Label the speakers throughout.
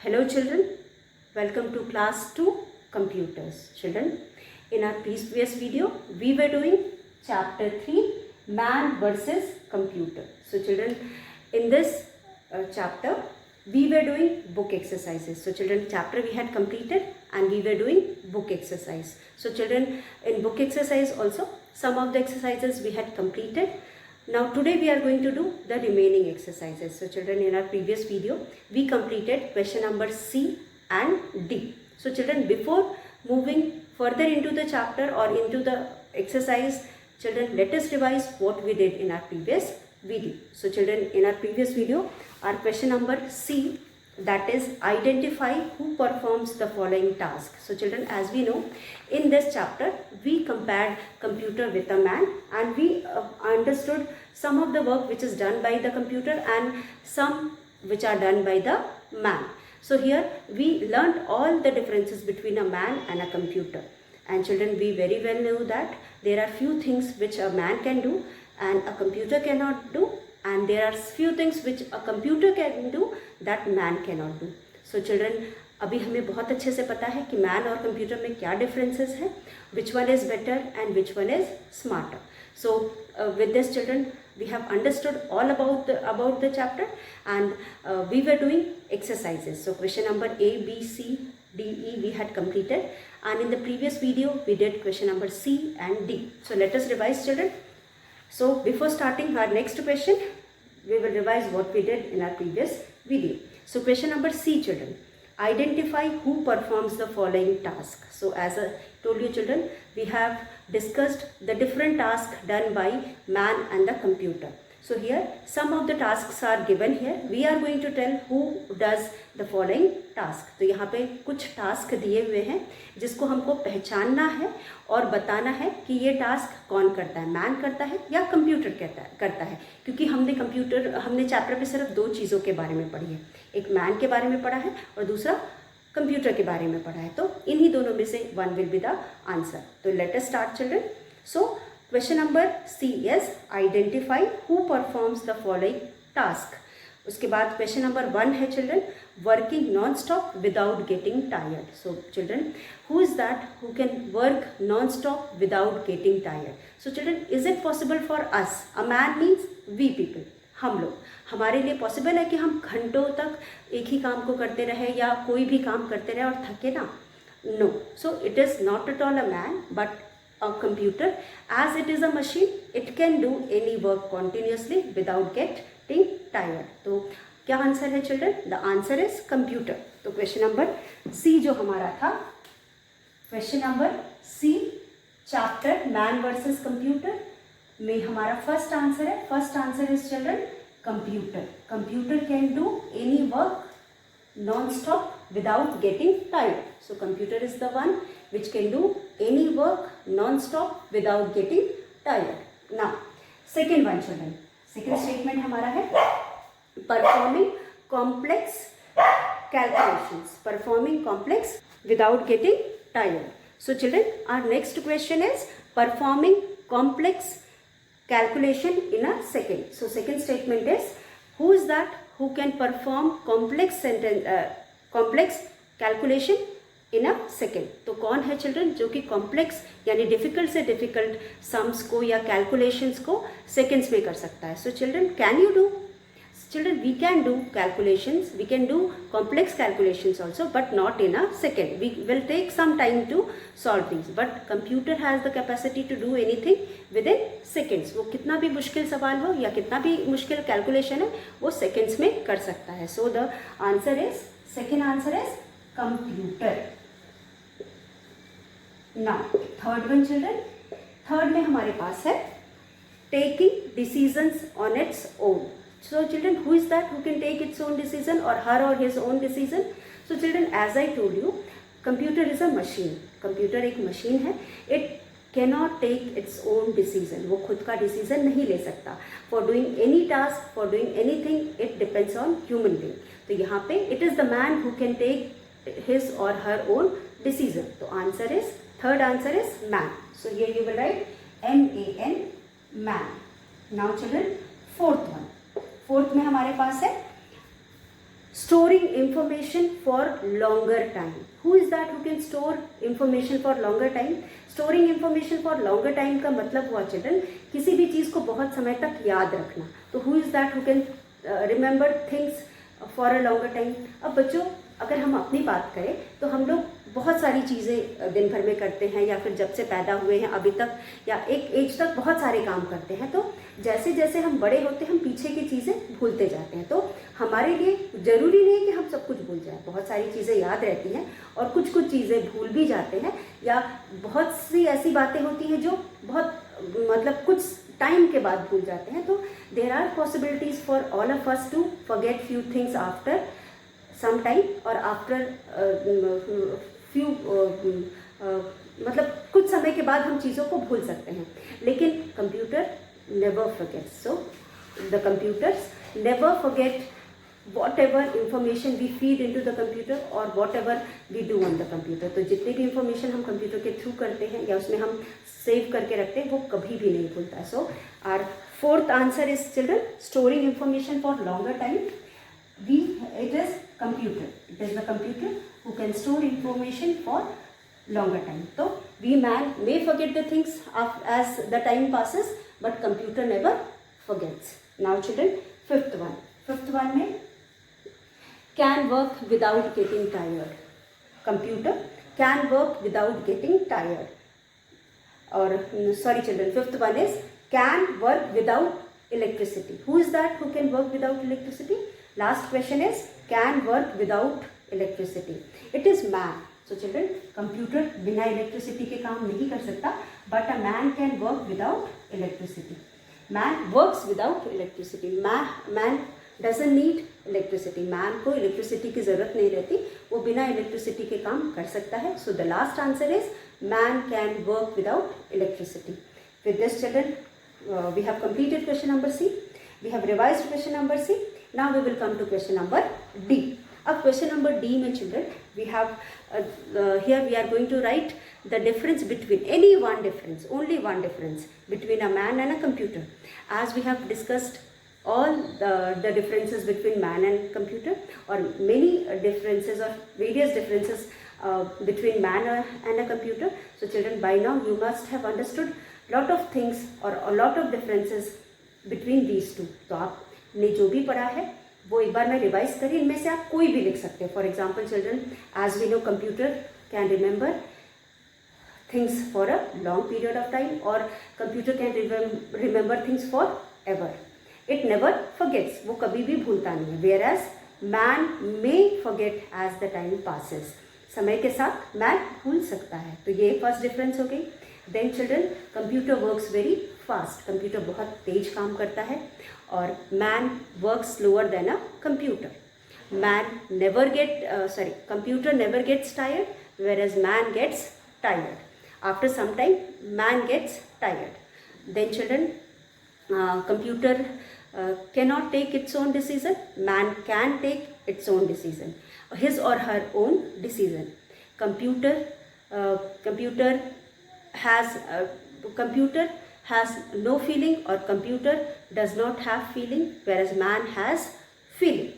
Speaker 1: Hello children, welcome to class 2 computers. Children, in our previous video we were doing chapter 3 man versus computer. So children, in this chapter we were doing book exercises. So children, chapter we had completed and we were doing book exercise. So children, in book exercise also some of the exercises we had completed. Now today we are going to do the remaining exercises. So children, in our previous video we completed question number C and D. So children, before moving further into the chapter or into the exercise, children, let us revise what we did in our previous video. So children, in our previous video our question number C, that is identify who performs the following task. So children, as we know, in this chapter we compared computer with a man and we understood some of the work which is done by the computer and some which are done by the man. So here we learned all the differences between a man and a computer. And children, we very well know that there are few things which a man can do and a computer cannot do, and there are few things which a computer can do that man cannot do. So children, अभी हमें बहुत अच्छे से पता है कि man और computer में क्या डिफरेंसेस हैं, which one is better and which one is smarter. So with this children, we have understood all about the chapter and we were doing exercises. So question number A, B, C, D, E we had completed, and in the previous video we did question number C and D. So let us revise children. So before starting our next question, we will revise what we did in our previous video. So question number C children, identify who performs the following task. So as I told you children, we have discussed the different tasks done by man and the computer. So here some of the tasks are given here. We are going to tell who does the following task. तो यहाँ पे कुछ task दिए हुए हैं जिसको हमको पहचानना है और बताना है कि ये टास्क कौन करता है, मैन करता है या कंप्यूटर करता है, क्योंकि हमने चैप्टर पे सिर्फ दो चीज़ों के बारे में पढ़ी है, एक मैन के बारे में पढ़ा है और दूसरा कंप्यूटर के बारे में पढ़ा है. तो इन्हीं दोनों में से one will be the answer. तो let us start children. So question number C is identify who performs the following task. उसके बाद क्वेश्चन नंबर 1 है children, working non stop without getting tired. So children, who is that who can work non stop without getting tired. So children, is it possible for us? A man means we people, हम लोग. हमारे लिए possible है कि हम घंटों तक एक ही काम को करते रहे या कोई भी काम करते रहे और थके ना? No. So it is not at all a man but a computer. As it is a machine, it can do any work continuously without getting tired. तो क्या आंसर है children? The answer is computer. तो question number C जो हमारा था, question number C chapter man versus computer में हमारा first answer है. First answer is children computer. Computer can do any work non-stop without getting tired. So computer is the one which can do any work non-stop without getting tired. Now second one children, second statement हमारा है performing complex calculations. Performing complex without getting tired. So children, our next question is performing complex calculation in a second. So second statement is, who is that who can perform complex calculation in a second. तो कौन है children जो कि complex यानी difficult से difficult sums को या calculations को सेकेंड्स में कर सकता है. So children, can you do? Children, we can do calculations, we can do complex calculations also, but not in a second. We will take some time to solve these, but computer has the capacity to do anything within seconds. वो कितना भी मुश्किल सवाल हो या कितना भी मुश्किल कैलकुलेशन है वो सेकेंड्स में कर सकता है. So the answer is, second answer is computer. Now third one children, third में हमारे पास है taking decisions on its own. So children, who is that who can take its own decision or her or his own decision? So children, as I told you, computer is a machine. Computer एक machine है. It cannot take its own decision. वो खुद का decision नहीं ले सकता. For doing any task, for doing anything, it depends on human being. तो यहाँ पे it is the man who can take his or her own decision. तो answer is, third answer is man. So here you will write M-A-N, man. Now children, fourth one. Fourth में हमारे पास है storing information for longer time. Who is that who can store information for longer time? Storing information for longer time का मतलब हुआ children किसी भी चीज़ को बहुत समय तक याद रखना. तो who is that who can remember things for a longer time? अब बच्चों अगर हम अपनी बात करें तो हम लोग बहुत सारी चीज़ें दिन भर में करते हैं, या फिर जब से पैदा हुए हैं अभी तक या एक एज तक बहुत सारे काम करते हैं. तो जैसे जैसे हम बड़े होते हैं हम पीछे की चीज़ें भूलते जाते हैं. तो हमारे लिए ज़रूरी नहीं है कि हम सब कुछ भूल जाएं. बहुत सारी चीज़ें याद रहती हैं और कुछ कुछ चीज़ें भूल भी जाते हैं, या बहुत सी ऐसी बातें होती हैं जो बहुत मतलब कुछ टाइम के बाद भूल जाते हैं. तो there are possibilities for all of us to forget few things after some time और आफ्टर फ्यू मतलब कुछ समय के बाद हम चीज़ों को भूल सकते हैं. लेकिन computer never forgets. So the computers never forget whatever information we feed into the computer or whatever we do on the computer. तो जितने भी information हम कंप्यूटर के थ्रू करते हैं या उसमें हम सेव करके रखते हैं वो कभी भी नहीं भूलता है. So our fourth answer is children storing information for longer time. It is computer. It is the computer who can store information for longer time. So we man may forget the things as the time passes, but computer never forgets. Now children, fifth one में can work without getting tired. Computer can work without getting tired. Or sorry children, fifth one is can work without electricity. Who is that who can work without electricity? Last question is can work without electricity. It is man. So children, computer बिना electricity के काम नहीं कर सकता, but a man can work without electricity. Man works without electricity. Man doesn't need electricity. Man को electricity की ज़रूरत नहीं रहती, वो बिना electricity के काम कर सकता है. So the last answer is man can work without electricity. With this children, we have completed question number C. We have revised question number C. Now we will come to question number D. अब question number D में children, we have here we are going to write the difference between only one difference between a man and a computer. As we have discussed all the differences between man and computer, or many differences or various differences between man and a computer. So children, by now you must have understood lot of things or a lot of differences between these two. तो आपने जो भी पढ़ा है वो एक बार मैं revise करिए. इनमें से आप कोई भी लिख सकते हैं. For example children, as we know computer can remember things for a long period of time, और computer can remember things forever. It never forgets, वो कभी भी भूलता नहीं है. Whereas man may forget as the time passes, समय के साथ मैन भूल सकता है. तो ये फर्स्ट डिफरेंस हो गई. Then children, computer works very fast, computer बहुत तेज काम करता है, और man works slower than a computer. Computer never gets tired, whereas man gets tired. After some time man gets tired. Then children, computer cannot take its own decision, man can take its own decision, his or her own decision. Computer has no feeling, or computer does not have feeling, whereas man has feeling.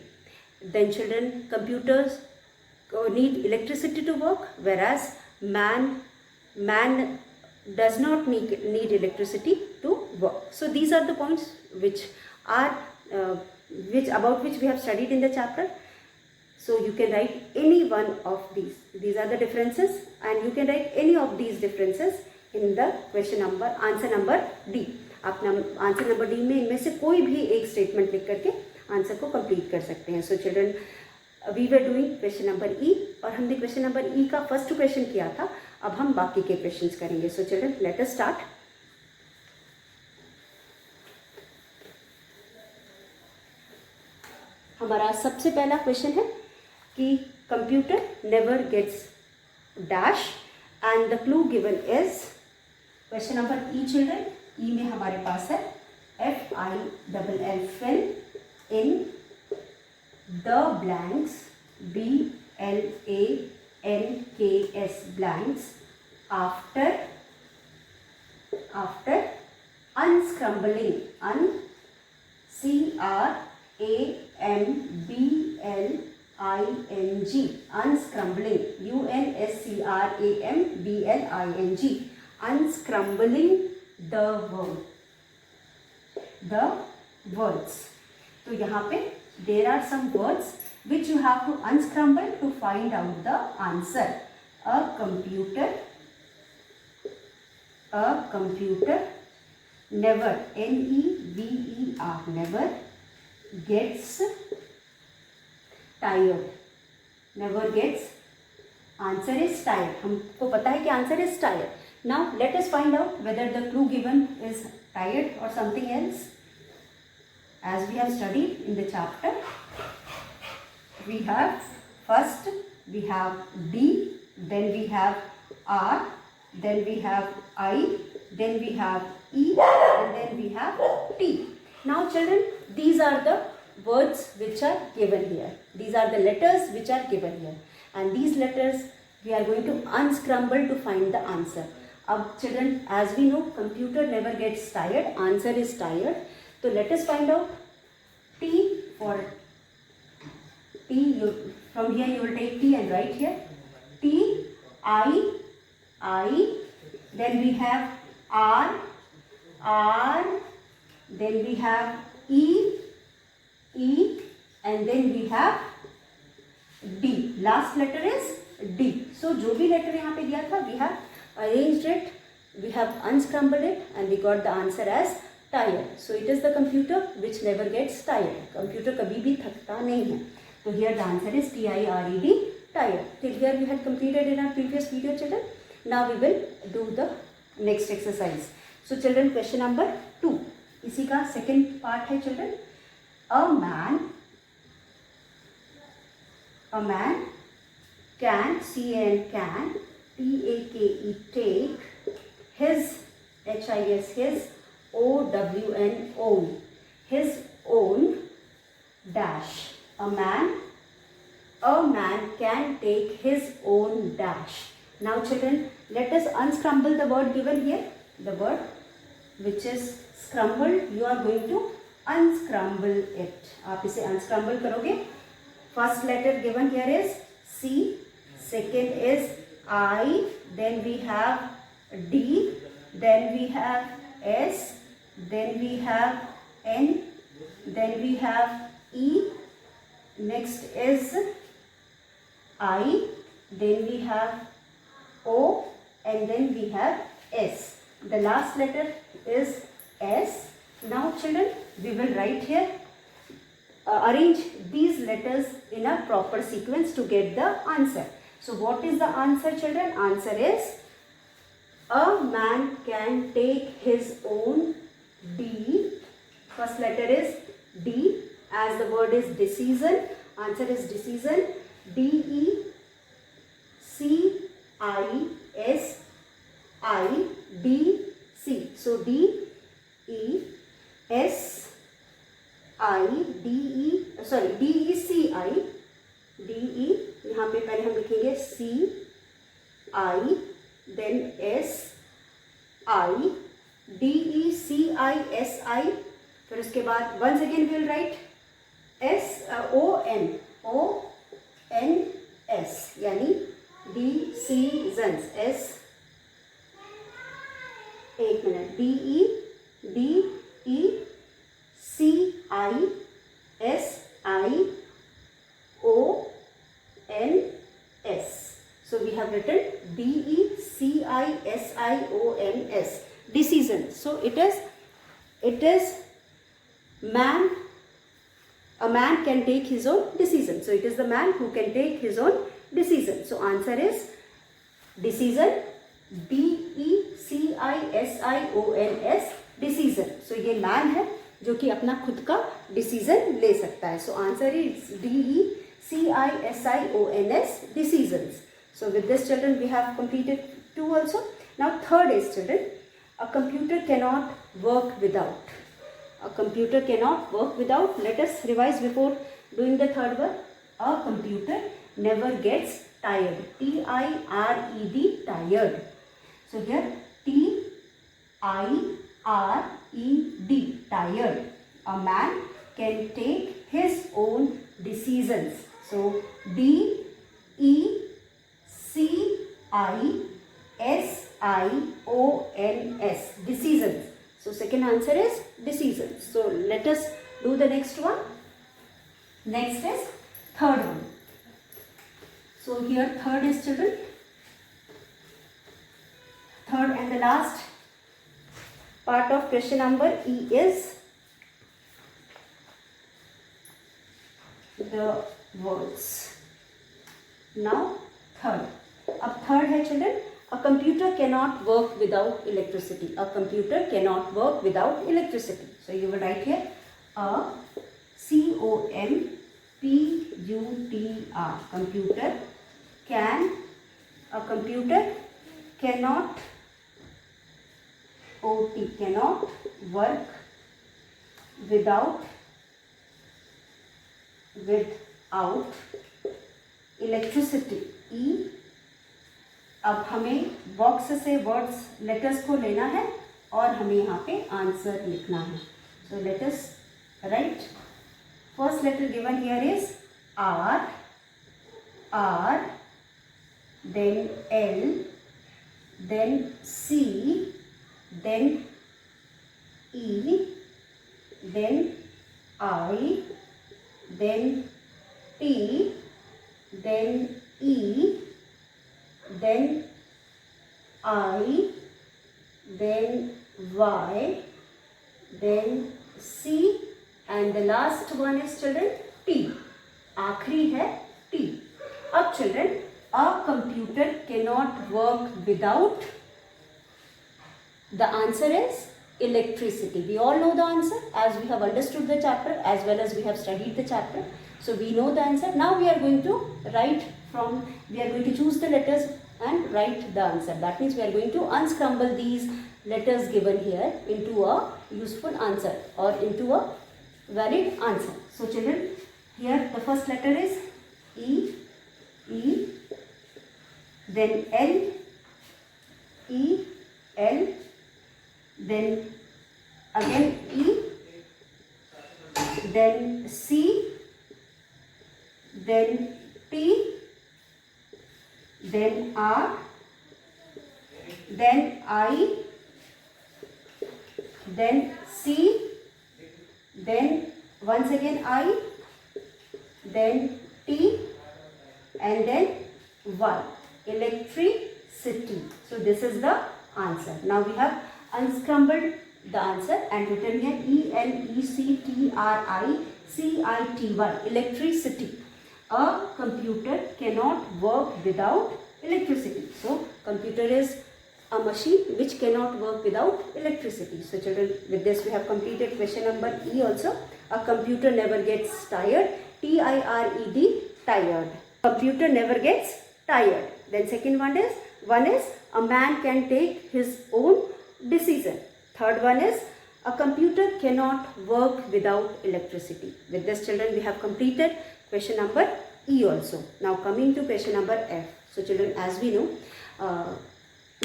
Speaker 1: Then children, computers need electricity to work, whereas man does not need electricity to work. So these are the points which about which we have studied in the chapter. So you can write any one of these. These are the differences, and you can write any of these differences in the answer number D. आप answer number D में इनमें से कोई भी एक statement लिख करके answer को कंप्लीट कर सकते हैं. So children, we were doing question number E, और हमने क्वेश्चन नंबर ई का फर्स्ट क्वेश्चन किया था. अब हम बाकी के क्वेश्चंस करेंगे. So children, let us start. हमारा सबसे पहला क्वेश्चन है कि computer never gets dash, and the clue given is question number E. Children, E में हमारे पास है FILL fill in the blanks, BLANKS blanks after unscrambling, unscrambling unscrambling, unscrambling, unscrambling the words. तो यहाँ पे there are some words which you have to unscramble to find out the answer. A computer never, never, never gets tired. Never gets, answer is tired. हमको पता है कि answer is tired. Now let us find out whether the clue given is tired or something else. As we have studied in the chapter, we have first we have D, then we have R, then we have I, then we have E, and then we have T. Now children, these are the words which are given here. These are the letters which are given here, and these letters we are going to unscramble to find the answer. अब children, as we know, computer never gets tired. Answer is tired. So let us find out. T for T. From here you will take T and write here. T, I. Then we have R. Then we have E, and then we have D. Last letter is D. So जो भी letter यहाँ पे दिया था, we have arranged it, we have unscrambled it, and we got the answer as tired. So it is the computer which never gets tired. Computer कभी भी थकता नहीं है. So here the answer is T-I-R-E-D, tired. Till here we had completed in our previous video, children. Now we will do the next exercise. So children, question number 2. इसी का second part है children. A man can, C-A-N, can, T-A-K-E, take, his, H-I-S, his, O-W-N, own, his own, dash. A man can take his own dash. Now children, let us unscramble the word given here. The word which is scrambled, you are going to unscramble it. आप इसे unscramble करोगे. First letter given here is C. Second is I. Then we have D. Then we have S. Then we have N. Then we have E. Next is I. Then we have O. And then we have S. The last letter is S. Now children, we will write here, arrange these letters in a proper sequence to get the answer. So what is the answer children? Answer is a man can take his own D. First letter is D, as the word is decision. Answer is decision. D-E-C-I-S-I-D-C. So D-E-C-I, यहाँ पे पहले हम लिखेंगे C-I, then S-I, D-E-C-I-S-I, फिर उसके बाद once again we will write S-O-N-O-N-S, यानी decisions. S, एक minute, D-E-D-E-C-I-S-I-O-N-S. So we have written D-E-C-I-S-I-O-N-S, decision. So it is man. A man can take his own decision. So it is the man who can take his own decision. So answer is decision. D-E-C-I-S-I-O-N-S, decision. So ये man है जो कि अपना खुद का decision ले सकता है. So answer is D-E-C-I-S-I-O-N-S, decisions. So with this children we have completed 2 also. Now third is children, a computer cannot work without. A computer cannot work without. Let us revise before doing the third one. A computer never gets tired. T-I-R-E-D, tired. So here T-I-R-E-D, tired. A man can take his own decisions. So DECISIONS, decisions. So second answer is decisions. So let us do the next one. Next is third one. So here third is, children, third and the last part of question number E is the words. Now third. अब third है children, a computer cannot work without electricity. A computer cannot work without electricity. So you will write here a COMPUTER. Computer can. A computer cannot. OT cannot work without electricity. E. अब हमें box से words letters को लेना है और हमें यहाँ पे आंसर लिखना है. So let us write. First letter given here is R. R, then L, then C, then E, then I, then T, then E, then I, then Y, then C, and the last one is children T. आखिरी है T. अब children, a computer cannot work without. The answer is electricity. We all know the answer as we have understood the chapter as well as we have studied the chapter. So we know the answer. Now we are going to choose the letters and write the answer. That means we are going to unscramble these letters given here into a useful answer or into a valid answer. So children, here the first letter is E, then L, E, L, then again E, then C, then T, then R, then I, then C, then once again I, then T, and then Y. Electricity. So this is the answer. Now we have unscrambled the answer and written here ELECTRICITY. Electricity. A computer cannot work without electricity. So computer is a machine which cannot work without electricity. So children, with this we have completed question number E also. A computer never gets tired. TIRED, tired. Computer never gets tired. Then second one is a man can take his own decision. Third one is a computer cannot work without electricity. With this children we have completed question number E also. Now coming to question number F. So children, as we know,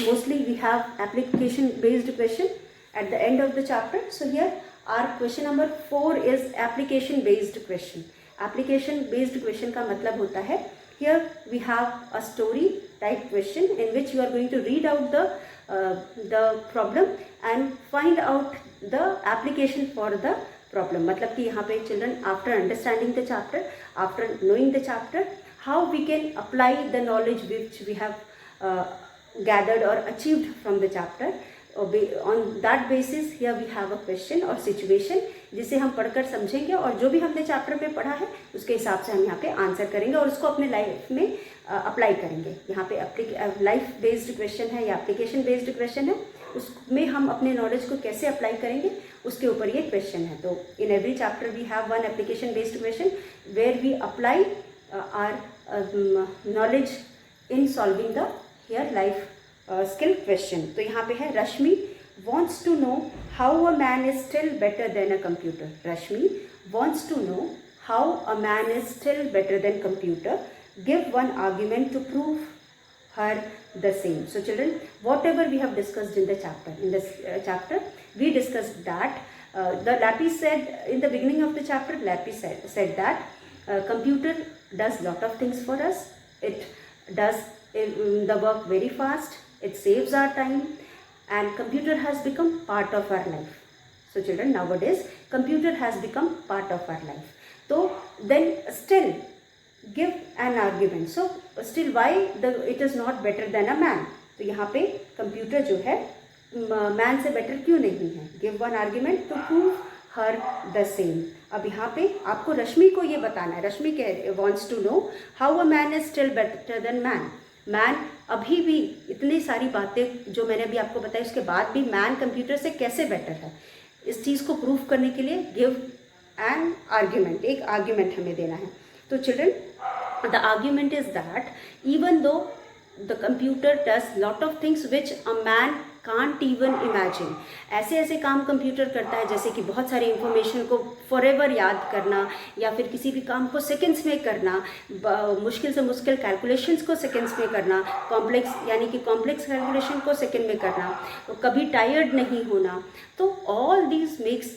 Speaker 1: mostly we have application based question at the end of the chapter. So here our question number 4 is application based question. Application based question का मतलब होता है, here we have a story type question in which you are going to read out the problem and find out the application for the problem. मतलब कि यहाँ पे children, after understanding the chapter, after knowing the chapter, how we can apply the knowledge which we have gathered or achieved from the chapter. On that basis here we have a question or situation जिसे हम पढ़कर समझेंगे और जो भी हमने chapter में पढ़ा है उसके हिसाब से हम यहाँ पे आंसर करेंगे और उसको अपने लाइफ में अप्लाई करेंगे. यहाँ पे लाइफ बेस्ड क्वेश्चन है या एप्लीकेशन बेस्ड क्वेश्चन है, उसमें हम अपने नॉलेज को कैसे अप्लाई करेंगे उसके ऊपर ये क्वेश्चन है. तो in every chapter we have one application based question where we apply our knowledge in solving the here life skill question. तो यहाँ पे है रश्मि wants to know how a man is still better than a computer. Rashmi wants to know how a man is still better than computer. Give one argument to prove her the same. So children, whatever we have discussed in the chapter, we discussed that The Lapis said in the beginning of the chapter, Lapis said that computer does lot of things for us. It does the work very fast. It saves our time, and computer has become part of our life. So children, nowadays computer has become part of our life. So then still give an argument. So still why it is not better than a man? तो यहाँ पे computer जो है man से better क्यों नहीं है? Give one argument to prove her the same. अब यहाँ पे आपको रश्मि को ये बताना है. Rashmi wants to know how a man is still better than man. Man अभी भी इतनी सारी बातें जो मैंने अभी आपको बताई उसके बाद भी मैन कंप्यूटर से कैसे बेटर है, इस चीज़ को प्रूव करने के लिए गिव एन आर्ग्यूमेंट, एक आर्ग्यूमेंट हमें देना है. तो children, the argument is that even though the computer does lot of things which a man can't even imagine. ऐसे काम कंप्यूटर करता है जैसे कि बहुत सारे इंफॉर्मेशन को फॉरएवर याद करना, या फिर किसी भी काम को सेकंड्स में करना, मुश्किल से मुश्किल कैलकुलेशंस को सेकंड्स में करना, कॉम्प्लेक्स यानी कि कॉम्प्लेक्स कैलकुलेशन को सेकंड में करना, कभी टायर्ड नहीं होना. तो all these makes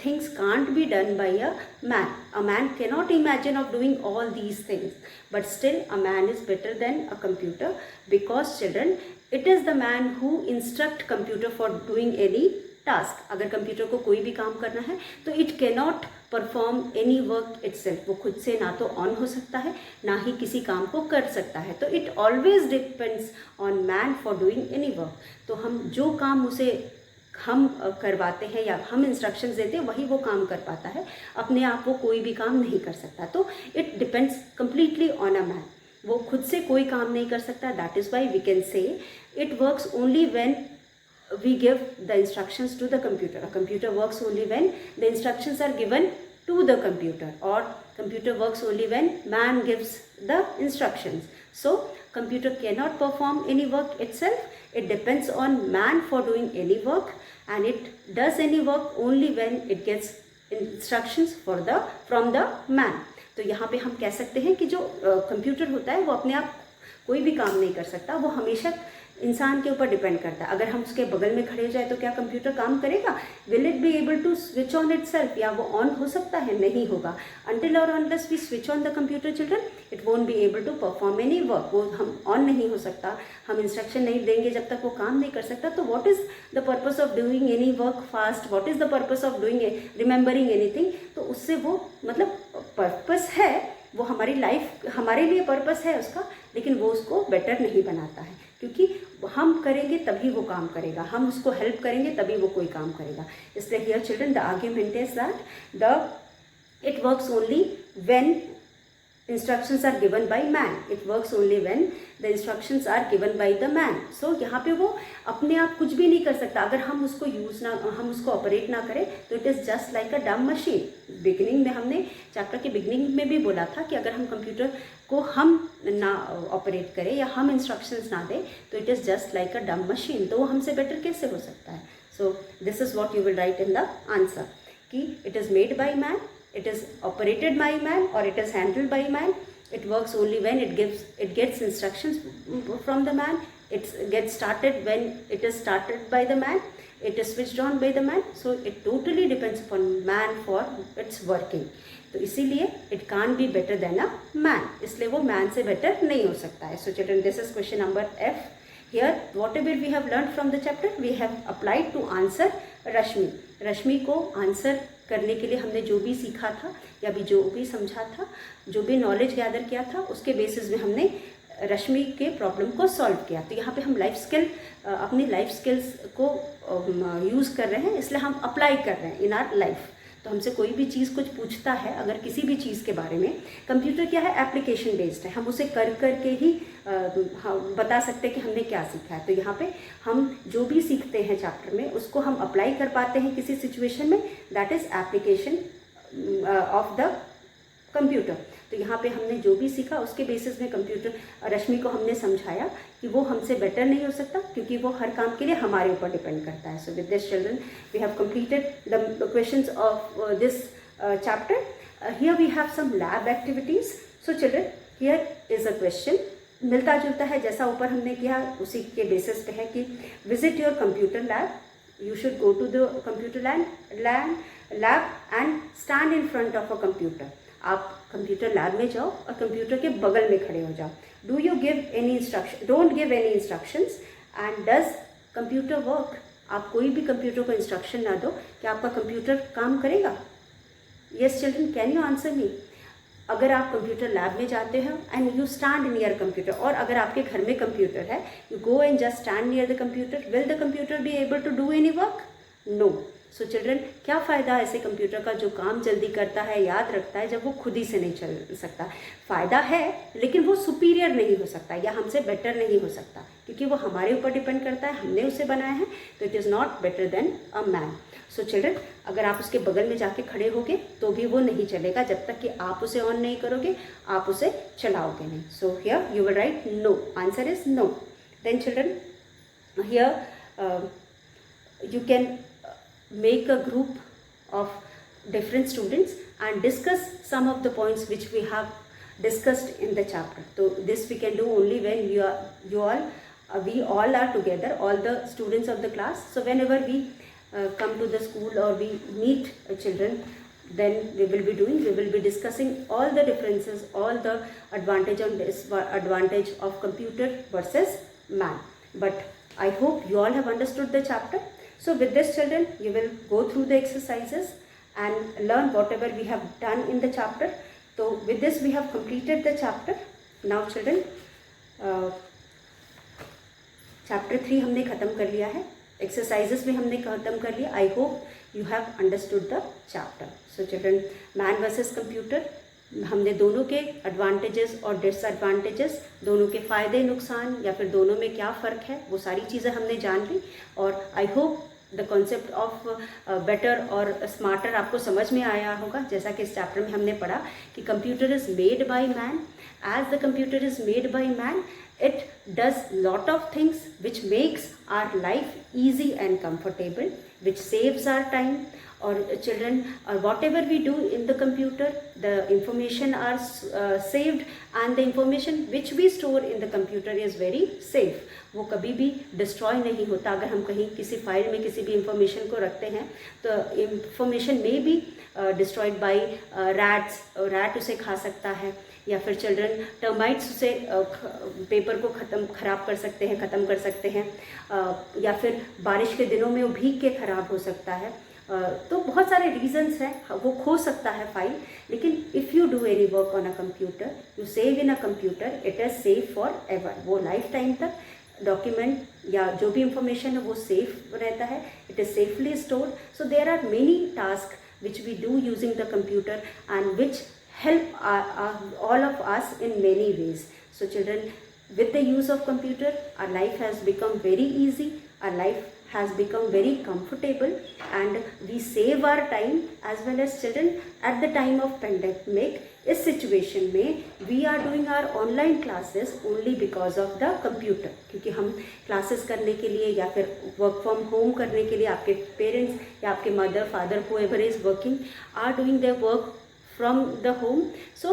Speaker 1: things can't be done by a man. A man cannot imagine of doing all these things, but still a man is better than a computer, because children, it is the man who instruct computer for doing any task. अगर computer को कोई भी काम करना है तो it cannot perform any work itself. वो खुद से ना तो ऑन हो सकता है ना ही किसी काम को कर सकता है. तो it always depends on man for doing any work. तो हम जो काम उसे हम करवाते हैं या हम इंस्ट्रक्शंस देते हैं वही वो काम कर पाता है, अपने आप वो कोई भी काम नहीं कर सकता. तो it depends completely on a man. वो खुद से कोई काम नहीं कर सकता. That is why we can say it works only when we give the instructions to the computer. A computer works only when the instructions are given to the computer, or computer works only when man gives the instructions. So computer cannot perform any work itself. It depends on man for doing any work, and it does any work only when it gets instructions from the man. तो यहाँ पे हम कह सकते हैं कि जो computer होता है वो अपने आप कोई भी काम नहीं कर सकता. वो हमेशा इंसान के ऊपर डिपेंड करता है. अगर हम उसके बगल में खड़े हो जाए तो क्या कंप्यूटर काम करेगा? Will it be able to switch on itself? या वो ऑन हो सकता है? नहीं होगा. अनटिल और unless we switch on the computer children, it won't be able to perform any work. वो हम ऑन नहीं हो सकता, हम इंस्ट्रक्शन नहीं देंगे जब तक वो काम नहीं कर सकता. तो what is the purpose of doing any work fast? What is the purpose of doing remembering anything? तो उससे वो मतलब पर्पस है, वो हमारी लाइफ, हमारे लिए पर्पस है उसका, लेकिन वो उसको बेटर नहीं बनाता है. क्योंकि हम करेंगे तभी वो काम करेगा, हम उसको हेल्प करेंगे तभी वो कोई काम करेगा. इसलिए here children the argument is that it works only when instructions are given by man. It works only when the instructions are given by the man. So यहाँ पे वो अपने आप कुछ भी नहीं कर सकता. अगर हम उसको हम उसको ऑपरेट ना करें तो इट इज़ जस्ट लाइक अ डम मशीन. बिगिनिंग में हमने चैप्टर के बिगिनिंग में भी बोला था कि अगर हम कंप्यूटर को हम ना ऑपरेट करें या हम इंस्ट्रक्शंस ना दें तो इट इज़ जस्ट लाइक अ डम मशीन. तो वो हमसे बेटर कैसे हो सकता है? So this is what you will write in the answer कि it is made by man, it is operated by man, or it is handled by man. It works only when it gets instructions from the man. It gets started when it is started by the man. It is switched on by the man. So it totally depends upon man for its working. तो इसीलिए it can't be better than a man. इसलिए वो man से better नहीं हो सकता है. So children, this is question number F. Here whatever we have learned from the chapter we have applied to answer रश्मि. रश्मि को आंसर करने के लिए हमने जो भी सीखा था या भी जो भी समझा था, जो भी नॉलेज गैदर किया था, उसके बेसिस में हमने रश्मि के प्रॉब्लम को सॉल्व किया. तो यहाँ पे हम अपनी लाइफ स्किल्स को यूज़ कर रहे हैं, इसलिए हम अप्लाई कर रहे हैं इन आर लाइफ. तो हमसे कोई भी चीज़ कुछ पूछता है अगर किसी भी चीज़ के बारे में, कंप्यूटर क्या है? एप्लीकेशन बेस्ड है. हम उसे कर के ही बता सकते हैं कि हमने क्या सीखा है. तो यहाँ पे हम जो भी सीखते हैं चैप्टर में उसको हम अप्लाई कर पाते हैं किसी सिचुएशन में. That is application of the computer. तो यहाँ पे हमने जो भी सीखा उसके बेसिस में कंप्यूटर रश्मि को हमने समझाया कि वो हमसे बेटर नहीं हो सकता क्योंकि वो हर काम के लिए हमारे ऊपर डिपेंड करता है. So with this children we have completed the questions of this chapter. Here we have some lab activities. So children, here is a question मिलता जुलता है जैसा ऊपर हमने किया, उसी के बेसिस पे है कि visit your computer lab You should go to the computer lab and stand in front of a computer. आप कंप्यूटर लैब में जाओ और कंप्यूटर के बगल में खड़े हो जाओ. Do you give any instruction? Don't give any instructions. And does computer work? आप कोई भी कंप्यूटर को इंस्ट्रक्शन ना दो कि आपका कंप्यूटर काम करेगा. Yes children, can you answer me? अगर आप कंप्यूटर लैब में जाते हो and you stand near computer, और अगर आपके घर में कंप्यूटर है, you go and just stand near the computer, will the computer be able to do any work? No. So children, क्या फ़ायदा ऐसे कंप्यूटर का जो काम जल्दी करता है, याद रखता है, जब वो खुद ही से नहीं चल सकता? फ़ायदा है, लेकिन वो सुपीरियर नहीं हो सकता या हमसे बेटर नहीं हो सकता, क्योंकि वो हमारे ऊपर डिपेंड करता है, हमने उसे बनाया है, तो it is not better than a man. So children, अगर आप उसके बगल में जाके खड़े होगे तो भी वो नहीं चलेगा जब तक कि आप उसे ऑन नहीं करोगे, आप उसे चलाओगे नहीं. So here you will write no. Answer is no. Then children, here you can make a group of different students and discuss some of the points which we have discussed in the chapter. So this we can do only when we all are together, all the students of the class. So whenever we come to the school or we meet children, then we will be discussing all the differences, all the advantage and disadvantage of computer versus man. But I hope you all have understood the chapter. So with this children, you will go through the exercises and learn whatever we have done in the chapter. So with this we have completed the chapter. Now children, chapter 3 हमने ख़त्म कर लिया है, exercises भी हमने ख़त्म कर लिया. I hope you have understood the chapter. So children, man versus computer, हमने दोनों के एडवांटेजेस और डिसएडवांटेजेस, दोनों के फ़ायदे नुकसान या फिर दोनों में क्या फ़र्क है, वो सारी चीज़ें हमने जान ली. और I hope the concept of better और स्मार्टर आपको समझ में आया होगा. जैसा कि इस चैप्टर में हमने पढ़ा कि computer is made by man. As the computer is made by man, it does lot of things which makes our life easy and comfortable, which saves our time. Or children, whatever we do in the computer, the information are saved, and the information which we store in the computer is very safe. वो कभी भी destroy नहीं होता. अगर हम कहीं किसी file में किसी भी इंफॉर्मेशन को रखते हैं तो इंफॉर्मेशन में भी डिस्ट्रॉयड बाय रैट्स, रैट उसे खा सकता है, या फिर चिल्ड्रन टर्माइट्स उसे पेपर को ख़राब कर सकते हैं, ख़त्म कर सकते हैं, या फिर बारिश के दिनों में वो भीग के ख़राब हो सकता है. तो बहुत सारे रीजंस हैं, वो खो सकता है फाइल. लेकिन if you do any work on a computer, you save in a computer, it is safe for ever. वो लाइफ टाइम तक डॉक्यूमेंट या जो भी इंफॉर्मेशन है वो सेफ रहता है. It is safely stored. So there are many task which we do using the computer and which help all of us in many ways. So children, with the use of computer, our life has become very easy, our life has become very comfortable, and we save our time as well. As children, at the time of pandemic, इस situation में we are doing our online classes only because of the computer. क्योंकि हम classes करने के लिए या फिर work from home करने के लिए आपके parents या आपके mother, father, whoever is working are doing their work from the home. So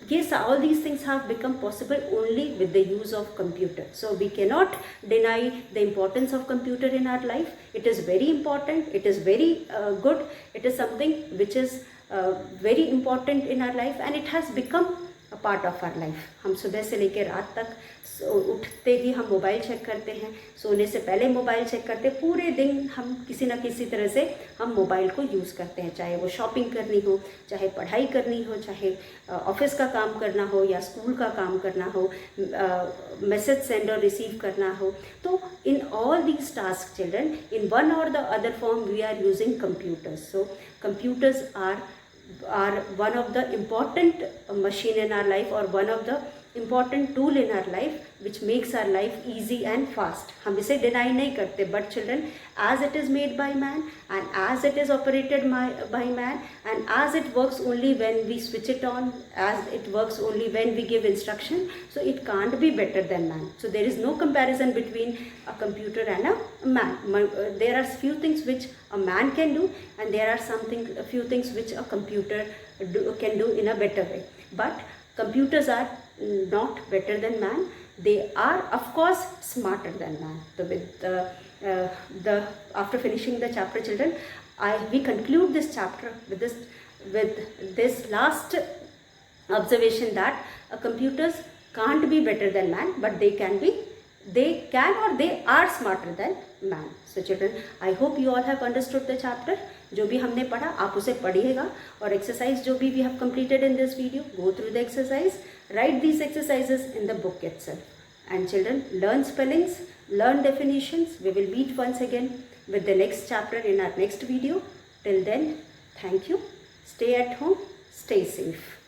Speaker 1: yes, all these things have become possible only with the use of computer. So we cannot deny the importance of computer in our life. It is very important, it is very good, it is something which is very important in our life, and it has become a part of our life. हम सुबह से लेकर रात तक उठते ही हम mobile check करते हैं, सोने से पहले मोबाइल चेक करते हैं, पूरे दिन हम किसी ना किसी तरह से हम मोबाइल को यूज़ करते हैं. चाहे वो शॉपिंग करनी हो, चाहे पढ़ाई करनी हो, चाहे ऑफिस का काम करना हो या स्कूल का काम करना हो, मैसेज सेंड और रिसीव करना हो. तो in all these task children, in one or the other form we are using computers. So computers are one of the important machine in our life, or one of the important tool in our life which makes our life easy and fast. हम इसे deny नहीं करते, but children, as it is made by man and as it is operated by man and as it works only when we switch it on, as it works only when we give instruction, so it can't be better than man. So there is no comparison between a computer and a man. There are few things which a man can do, and there are a few things which a computer can do in a better way. But computers are not better than man. they are of course smarter than man. So with after finishing the chapter, children, we conclude this chapter with this last observation that computers can't be better than man, but they can or they are smarter than man. So children, I hope you all have understood the chapter. जो भी हमने पढ़ा आप उसे पढ़िएगा, और exercise जो भी we have completed in this video, go through the exercise, write these exercises in the book itself. And children, learn spellings, learn definitions. We will meet once again with the next chapter in our next video. Till then, thank you. Stay at home, stay safe.